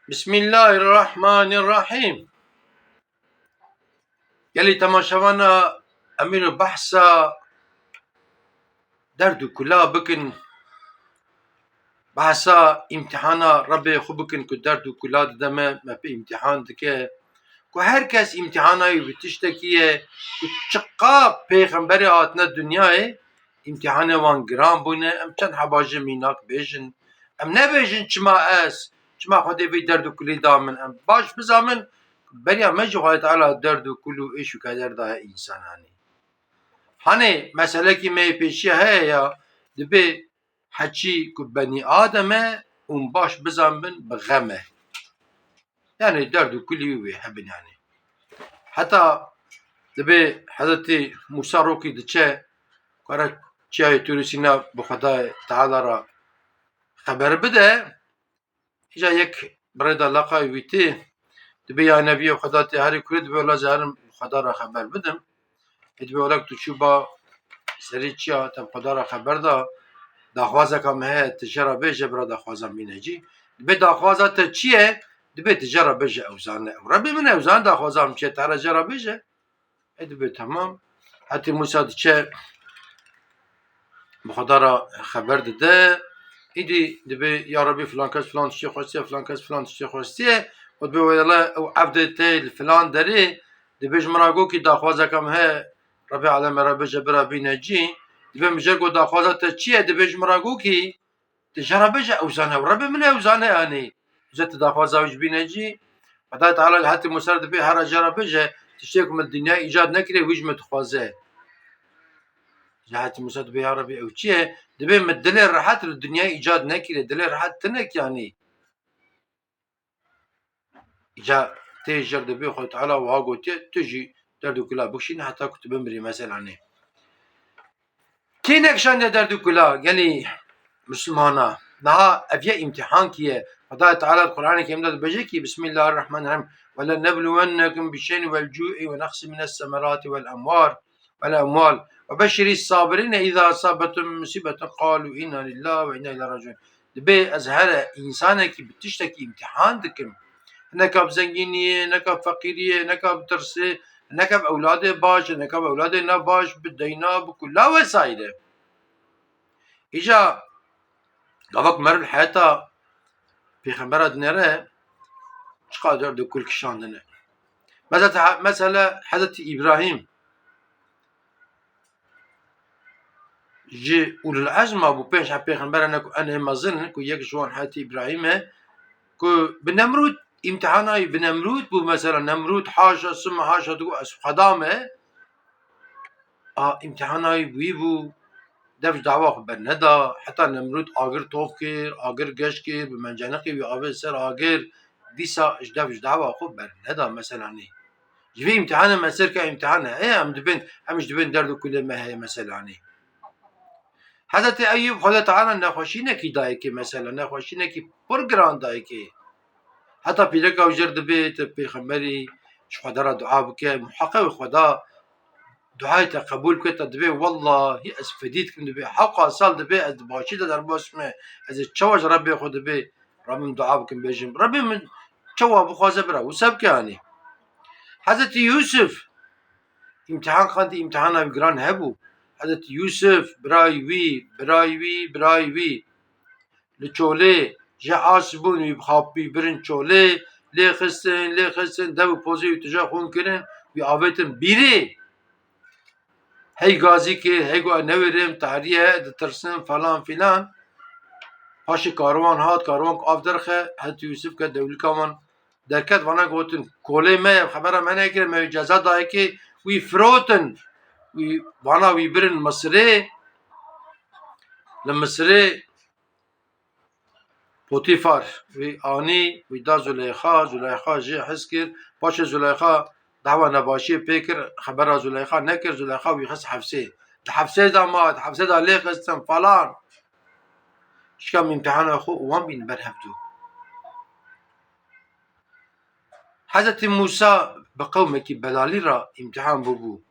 بسم الله الرحمن الرحيم. يلي تماشانا أمير بحثا دردو كلها بكن بحثا امتحانا ربي خو بكن كو دردو كلها دما ما في امتحان دكه كو هر کس امتحانای بتشتكيه كو چقا پیغمبر آتنا دنیای امتحان وان گرام بونه ام چند حباجه میناک بیجن ام نبیجن چما چما خود بی درد و کلی دامن ام باش بزامن بریا مجوغای تعالی درد و کلو ایشو کدر دا انسانانی هنه مسئله کی می پیشی ہے یا دبی حچی که بنی آدمه اون باش بزامن بغمه يعني درد كل وي هبن يعني حتى دبي حضرتي موسى روكي دچه قرا چای تورسینا بخدا تعالی را خبر بده اجا یک بردا لقای ویتی دبي يا نبي خدا ته هر کړ دبي الله زهرم خدا را خبر بدم دبي ولک تو چوبا سری چیا ته خدا را خبر دا دخوازه کم هه تجربه بهجه برا دخوازه مینجی دبي دخوازه ته چیه دبي تجربه بهجه اوزانه ربي من اوزان دخوازه هم چه تجربه بهجه دبي تمام حتى موسى دچه بخدا را خبر داده ایدی دبی یا ربی فلان کس فلان چی خواسته فلان کس فلان چی خواسته و دبی ویلا او عبد تیل فلان داری دبیش مراگو کی داخوازه کم ہے ربی علم ربی جبر بی نجی دبی مجر گو داخوازه تا چیه دبیش مراگو کی تجربه بجا اوزانه و ربی من اوزانه آنی جت داخوازه وج بی نجی خدا تعالی حتی مسر دبی هر جربه بجا تشتیکم الدنیا ایجاد نکره ویج متخوازه جهات موسى دبي يا ربي او چیه دبي مدلي راحت الدنيا ايجاد نكره دلي راحت تنك يعني جا تيجر دبي خو تعالى وهاغو تجي دردو كلا بكشين حتى كنت بمري مثلا عني كي نكشان دردو كلا يعني مسلمانا نها افيا امتحان كيه فضاء تعالى القرآن كيم داد بجيكي بسم الله الرحمن الرحيم ولنبلونكم بالشين والجوع ونقص من الثمرات والأموال وبشر الصابرين إذا أصابتهم مصيبة قالوا إنا لله وإنا إليه راجعون دبي أزهر إنسانك بتشتكي امتحان دكم هناك بزنجينية هناك بفقيرية هناك بترسي هناك بأولاده باش هناك بأولاده نباش بدينا بكل وسائله إجا قبك مر الحياة في خبرة نرى ايش قادر دو كل كشاندنا مثلا حضرت إبراهيم جي أول العزم أبو بيش حبي خبرنا أنا مازن كو يك جوان حضرت إبراهيم كو بنمرود امتحاناي بنمرود بو مثلا نمرود حاجة ثم حاجة دو خدامه امتحاناي بو دفش دعوة خبر ندا حتى نمرود آگر توف كير آگر گش كير بمنجنقي بيقابل سر آگر ديسا اش دفش دعوة خبر ندا مثلا ني جبي امتحان مسير كامتحانها ايه هم دبن همش دبن دردو كل ما هي مثلا ني حضرت ايوب خدا تعالى نخوشينكي دايكي مثلا نخوشينكي برگران دايكي حتى بيلكا وجرد بيت بيخمري شو خدا دعاء بك محقق خدا دعایت قبول کرد دبی والله هی از فدیت کن دبی حقا سال دبی از باشی در باسمه از چواج ربی خود دبی ربیم دعا بکن بیشم ربی من چوا بخوازه برا و سب که حضرت یوسف امتحان خاندی امتحان ها گران هبو حضرت یوسف برای وی لچوله جا آسبون وی بخابی برن چوله لی خستن دو پوزی و تجا خون کرن وی آویتن بیره هی گازی که هی گو نویرم تحریه دترسن فلان فلان پاشی کاروان هات کاروان که آف درخه حضرت یوسف که دولی کامان درکت وانا گوتن کوله ما خبرم منه کرد ما اجازه داره که وی فروتن وی وانا وی برن مصره لمصره پوتیفار وی آنی وی دا زلیخا جی حس کرد پاش زلیخا دعوه نباشی پیکر خبر زلیخا نکر زلیخا وی خس حفصه داماد حفصه دا لیخ استن فلان شكام امتحان أخو وان بين برهبدو حضرت موسى بقومك بلالي را امتحان ببو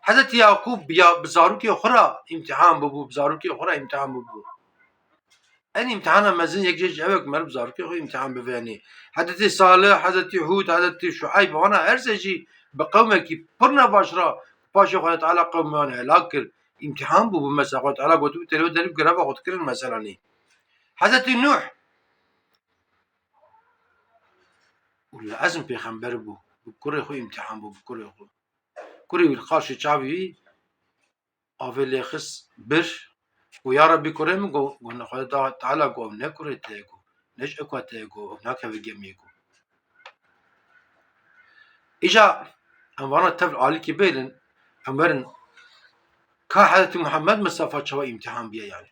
حضرت يعقوب بزاروك أخرى امتحان ببو en imtihana mezin yek evek merb zarki o imtihan biveni. Hazreti Salih, Hazreti Hud, Hazreti Şuayb wana her seji bi kavmekî pir nebaşra paşê Xwedê Teala kavmê wan helak kir. İmtihan bû mesela Xwedê Teala gotu televî derî gireva xwe dikirin mesela nî. Hazreti Nuh û li ezm pêxember bû. Bi kurê xwe imtihan bû bi kurê xwe. Kurê wî qaşê çavê wî avê lê xist bir û ya Rabbi kurê min got Xwedê Teala got ne kurê te ye got. Neş ekwa te ye got nakeve gemiyê got. İja em vana tev alîkê bêlin em werin ka Hazreti Muhammed Mustafa çawa imtihan biye yani.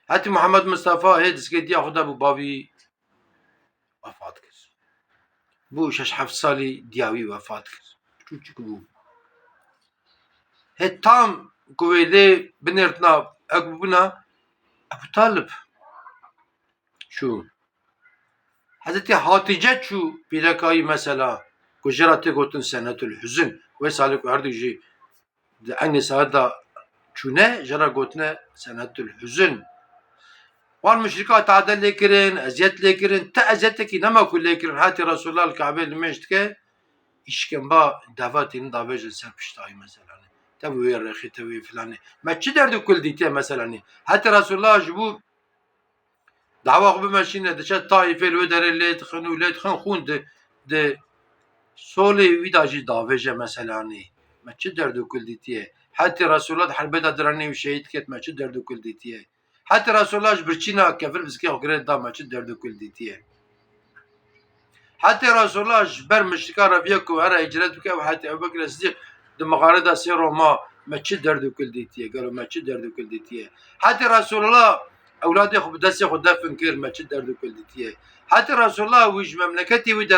Hazreti Muhammed Mustafa hê dizgê diya xwe de bû bavî vefat kir. Bû şeş heft salî diya wî vefat kir. Çûçik bû. Hê tam ku wê lê binêrtina ew bûna Ebu Talib çû. Hazreti Hatice çû pîrekayî mesela ku jê ra tê gotin senetül hüzn. Wê salê ku her du jî di enê saet da çûne jê ra gotine senetül hüzn. Wan müşrika teade lê kirin, eziyet lê kirin, te eziyetekî nema ku lê kirin hatî Resulullah li Kabe li mêj dike îşkemba devetînin davêjin ser piştayî mesela. Te wê rexî te wê filanê. Me çi derdû kul dîtiye mesela nî. Hatî Resulullah ji bo dava xwe bimeşîne diçe Taîfê li wê derê lê dixin û lê dixin xûn di solê wî da jî davêje mesela nî. Me çi derdû kul dîtiye. Hatî Resulullah di herbê da diranê wî şehîd ket me çi derdû kul dîtiye. Hatî Resulullah ji birçîna kefir biskê xwe girê da me çi derdû kul dîtiye. Hatî Resulullah ji ber müşrika reviye ku here hicret bike û hatî Ebubekr Sidîq di miqare da sê roma me çi derdû kul dîtiye. Gelo me çi derdû kul dîtiye. Hatî Resulullah ewladê xwe bi destê xwe defin kir me çi derdû kul dîtiye. Hatî Resulullah wî ji memleketê wî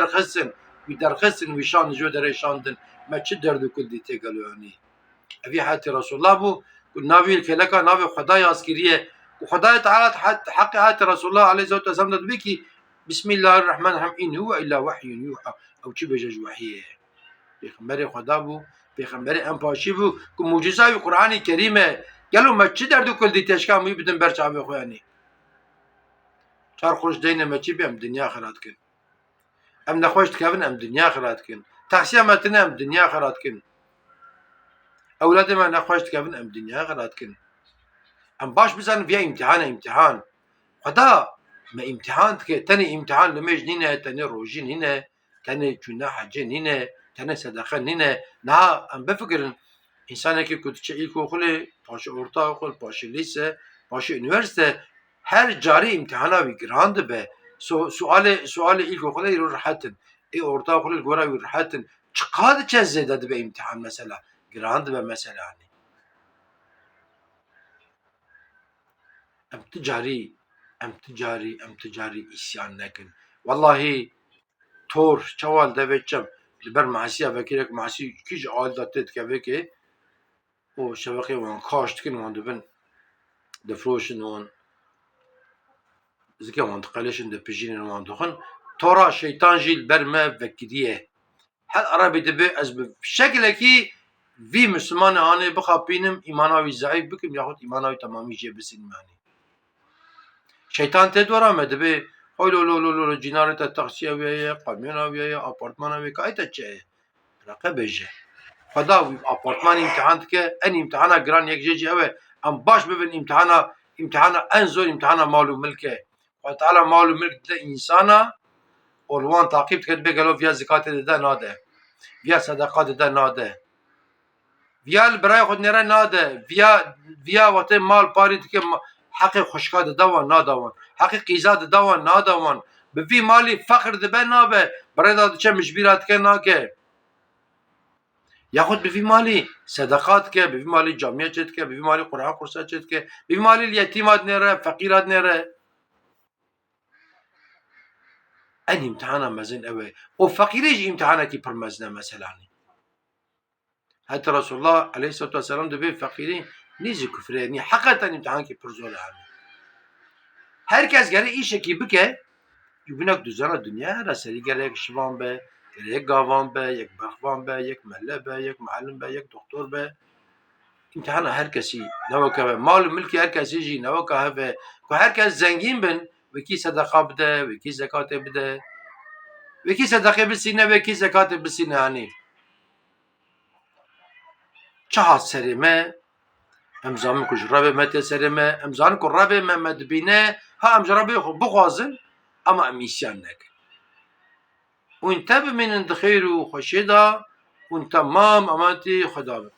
derxistin wî şandin ji wê derê şandin me çi derdû kul dîtiye gelo yanî. Evî hatî Resulullah bû ku navê keleka navê Xwedayê askiriye û Xwedayê Teala heqê hatî Resulullah aleyhissalatu vesselam da dibe ki Bismillahirrahmanirrahim in huve illa vahyun yuha ew çi bêje ji wehyê. Pêxemberê Xweda bû, pêxemberê em paşî bû ku muciza wî Qur'anê Kerîm e. Gelo me çi derdû kul dîtiye eşka em wî bidin ber çavê xwe yanî. Çar xweş deynê me çi bê em dinya xira dikin. Em nexweş dikevin em dinya xira dikin. Texsiya me tune em dinya xira dikin. Ewladê me nexweş dikevin em dinya xira dikin. Em baş bizanin vêya imtihana imtihan. Xweda me imtihan dike tenê imtihan li mêj nîne, tenê rojî nîne, tenê çûna hecê nîne, tenê sedeqe nîne. Niha em bifikirin însanekî ku diçe îlkoxulê, paşê ortaokul, paşê lîse, paşê üniversite her carî imtihana wî giran dibe. Sualê îlkoxulê îro rihetin. Ê ortaokulê li gora wî rihetin. Çi qat diçe zêde dibe imtihan mesela. Giran dibe mesela. Em ticarî îsyan nekin. Wallahî tor çawa li devê çem li ber mehsiya vekirek mehsî kî ji alî da tê dike vekê û şeveqê wan xaş dikin wan dibin difroşin wan zikê wan diqeleşin dipijînin wan dixwin. Tora şeytan jî li ber me vekiriye. Her Arabê dibe ez bi şeklekî vî Müslümanê anê bixapînim îmana wî zayîf bikim yaxud îmana wî temamî jê bisînim yanî. Şeytan tê dwera me dibe Hoylolololo cinarê te texsiya wê ye, kamyona wê ye, apartmana wê kayê te çi ye? Reqe bêje. Xweda wî apartman imtihan dike, en imtihana giran yek jê jî ew e em baş bibin imtihana en zor imtihana mal û milk e. Xwedê Teala mal û milk dide însana û li wan taqîb dike dibe gelo viya zikatê dide nade. Viya sedeqa dide nade. Viya li birayê xwe nêre nade. Viya watê mal parî dike heqê xweşka dide wan nade wan. Heqê qîza dide wan nade wan. Bi vî malî feqir dibe nabe. Birê da diçe mijbîra dike nake. Yaxud bi vî malî sedeqa dike, bi vî malî camiye çê dike, bi vî malî Qur'an kursa çê dike, bi vî malî li yetîma dinêre, feqîra dinêre. En imtihana mezin ew e. O feqîrê jî imtihanekî pir mezin e mesela. Hatî Resulullah aleyhissalatu vesselam dibe feqîrî nî ji küfrê nî heqeten imtihanekî pir zor e. Herkes gere îşekî bike binek düzena dünya here serî gerek şivan be, yek gavan be, yek bexvan be, yek melle be, yek muellim be, yek doktor be. امتحان هر کسی نوکه مال و ملکی هر کسی جی نوکه هفه که هر کس زنگین بن وکی صدقه بده وکی زکات بده وکی صدقه بسینه وکی زکات بسینه هنی چه هات سرمه امزان کج رب مت سرمه امزان کو رب مد بینه ها امز رب بخوازن اما امیسیان نکن وانت بمن خير وخشدا وانت مام امانتي خدا